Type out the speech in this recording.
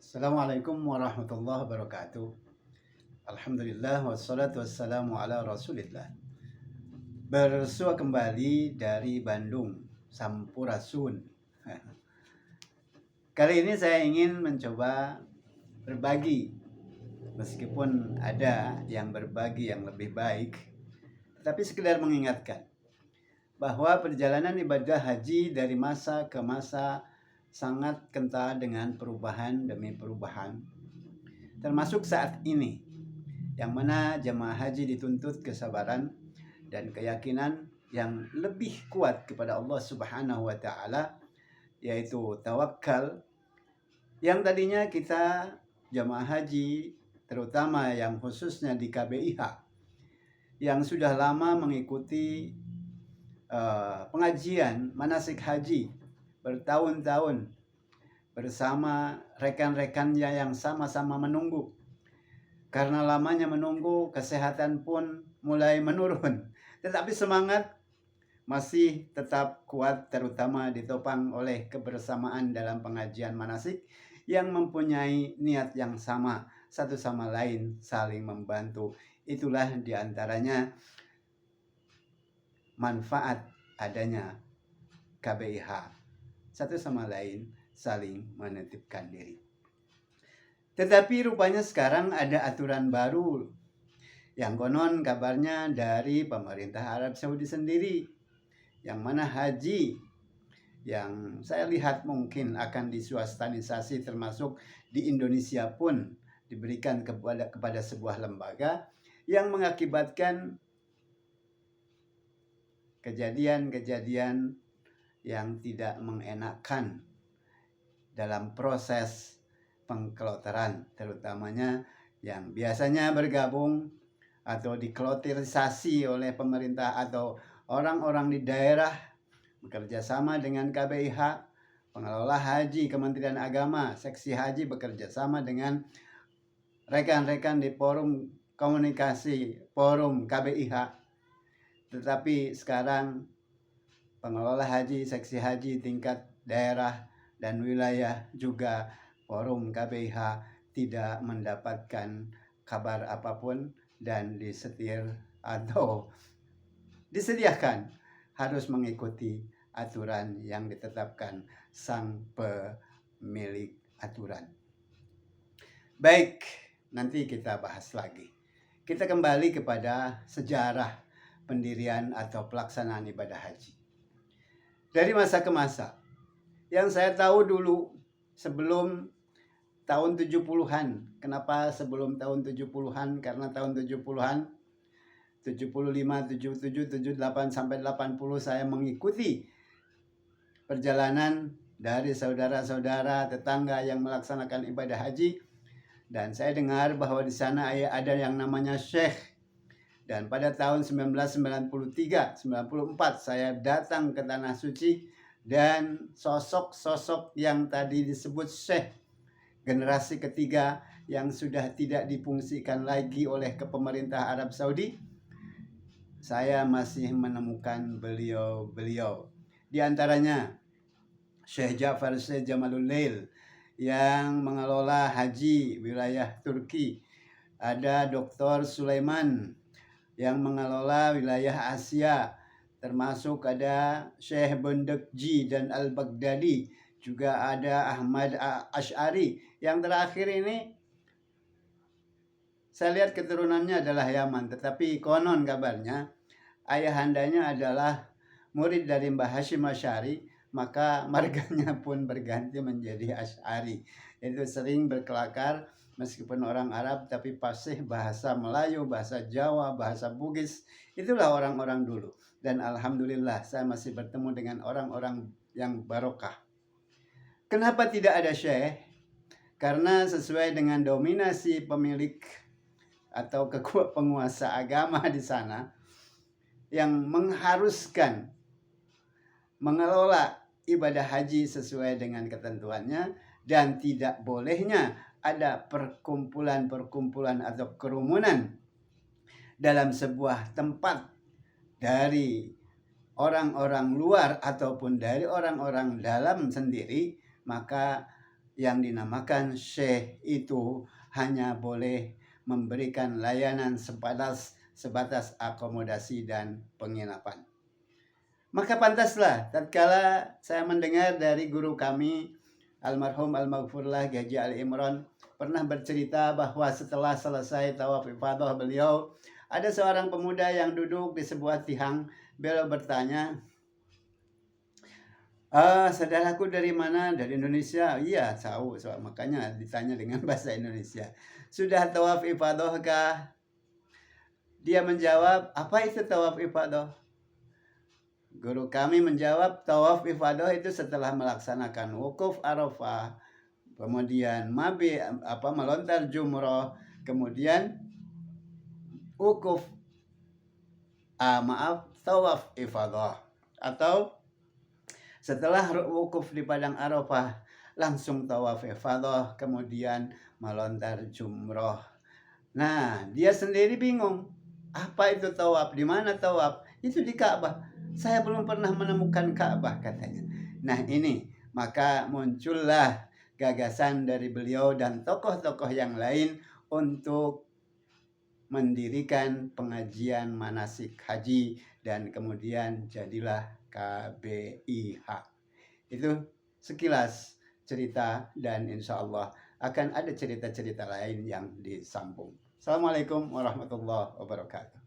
Assalamualaikum warahmatullahi wabarakatuh. Alhamdulillah wassalatu wassalamu ala rasulillah. Bersua kembali dari Bandung, Sampurasun. Kali ini saya ingin mencoba berbagi. Meskipun ada yang berbagi yang lebih baik, tapi sekedar mengingatkan bahwa perjalanan ibadah haji dari masa ke masa sangat kental dengan perubahan demi perubahan. Termasuk saat ini, yang mana jemaah haji dituntut kesabaran dan keyakinan yang lebih kuat kepada Allah Subhanahu wa taala, yaitu tawakal, yang tadinya kita jemaah haji terutama yang khususnya di KBIH yang sudah lama mengikuti pengajian manasik haji bertahun-tahun bersama rekan-rekannya yang sama-sama menunggu. Karena lamanya menunggu, kesehatan pun mulai menurun. Tetapi semangat masih tetap kuat, terutama ditopang oleh kebersamaan dalam pengajian manasik yang mempunyai niat yang sama, satu sama lain saling membantu. Itulah diantaranya manfaat adanya KBIH. Satu sama lain saling menitipkan diri. Tetapi rupanya sekarang ada aturan baru yang konon kabarnya dari pemerintah Arab Saudi sendiri, yang mana haji yang saya lihat mungkin akan diswastanisasi, termasuk di Indonesia pun diberikan kepada sebuah lembaga, yang mengakibatkan kejadian-kejadian yang tidak mengenakan dalam proses pengkloteran, terutamanya yang biasanya bergabung atau dikloterisasi oleh pemerintah atau orang-orang di daerah bekerja sama dengan KBIH, pengelola haji, Kementerian Agama, seksi haji bekerja sama dengan rekan-rekan di forum komunikasi forum KBIH. Tetapi sekarang pengelola haji, seksi haji tingkat daerah dan wilayah juga forum KBIH tidak mendapatkan kabar apapun dan disetir atau disediakan harus mengikuti aturan yang ditetapkan sang pemilik aturan. Baik, nanti kita bahas lagi. Kita kembali kepada sejarah pendirian atau pelaksanaan ibadah haji. Dari masa ke masa, yang saya tahu dulu sebelum tahun 70-an. Kenapa sebelum tahun 70-an? Karena tahun 70-an 75, 77, 78 sampai 80 saya mengikuti perjalanan dari saudara-saudara tetangga yang melaksanakan ibadah haji, dan saya dengar bahwa di sana ada yang namanya Syekh. Dan pada tahun 1993, 94 saya datang ke Tanah Suci, dan sosok-sosok yang tadi disebut Syekh generasi ketiga yang sudah tidak difungsikan lagi oleh pemerintah Arab Saudi, saya masih menemukan beliau-beliau. Di antaranya Syekh Ja'far Syekh Jamalul Lail yang mengelola haji wilayah Turki. Ada Dr. Sulaiman yang mengelola wilayah Asia, termasuk ada Syekh Bendekji dan Al-Baghdadi, juga ada Ahmad Ash'ari. Yang terakhir ini saya lihat keturunannya adalah Yaman, tetapi konon kabarnya ayahandanya adalah murid dari Mbah Hashim Asy'ari, maka marganya pun berganti menjadi Asy'ari. Itu sering berkelakar, meskipun orang Arab tapi fasih bahasa Melayu, bahasa Jawa, bahasa Bugis. Itulah orang-orang dulu. Dan alhamdulillah saya masih bertemu dengan orang-orang yang barokah. Kenapa tidak ada syekh? Karena sesuai dengan dominasi pemilik atau penguasa agama di sana yang mengharuskan mengelola ibadah haji sesuai dengan ketentuannya, dan tidak bolehnya ada perkumpulan-perkumpulan atau kerumunan dalam sebuah tempat dari orang-orang luar ataupun dari orang-orang dalam sendiri, maka yang dinamakan syekh itu hanya boleh memberikan layanan sebatas akomodasi dan penginapan. Maka pantaslah tatkala saya mendengar dari guru kami almarhum Al-Maghfurlah Haji Ali Imron pernah bercerita bahwa setelah selesai tawaf ifadah beliau, ada seorang pemuda yang duduk di sebuah tiang. Beliau bertanya, saudaraku dari mana? Dari Indonesia. Iya, tahu. Makanya ditanya dengan bahasa Indonesia. Sudah tawaf ifadah kah? Dia menjawab, apa itu tawaf ifadah? Guru kami menjawab, tawaf ifadah itu setelah melaksanakan wukuf Arafah, kemudian melontar jumroh, kemudian wukuf tawaf ifadah, atau setelah wukuf di padang Arafah langsung tawaf ifadah, kemudian melontar jumroh. Nah, dia sendiri bingung, apa itu tawaf, di mana tawaf? Itu di Ka'bah. Saya belum pernah menemukan Ka'bah, katanya. Nah, ini maka muncullah gagasan dari beliau dan tokoh-tokoh yang lain untuk mendirikan pengajian manasik haji, dan kemudian jadilah KBIH. Itu sekilas cerita, dan insya Allah akan ada cerita-cerita lain yang disambung. Assalamualaikum warahmatullahi wabarakatuh.